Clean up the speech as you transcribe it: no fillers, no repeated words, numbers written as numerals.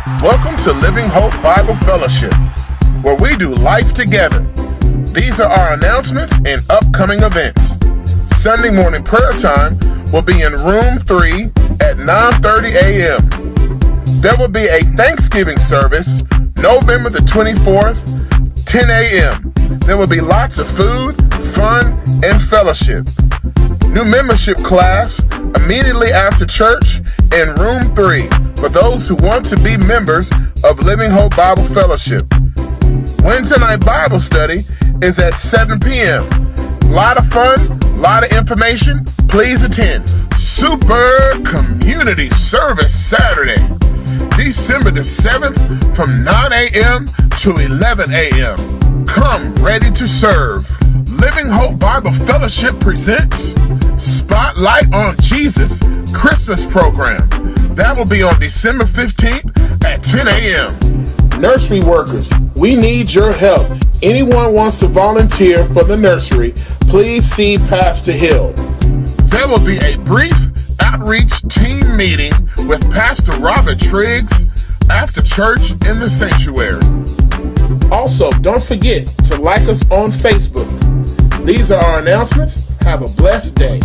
Welcome to Living Hope Bible Fellowship, where we do life together. These are our announcements and upcoming events. Sunday morning prayer time will be in room 3 at 9:30 a.m. There will be a Thanksgiving service November the 24th, 10 a.m. There will be lots of food, fun, and fellowship. New membership class immediately after church in room 3 for those who want to be members of Living Hope Bible Fellowship. Wednesday night Bible study is at 7 p.m. Lot of fun, lot of information. Please attend. Super Community Service Saturday, December the 7th from 9 a.m. to 11 a.m. Come ready to serve. Living Hope Bible Fellowship presents Spotlight on Jesus Christmas program. That will be on December 15th at 10 a.m. Nursery workers, we need your help. Anyone wants to volunteer for the nursery, please see Pastor Hill. There will be a brief outreach team meeting with Pastor Robert Triggs after church in the sanctuary. Also, don't forget to like us on Facebook. These are our announcements. Have a blessed day.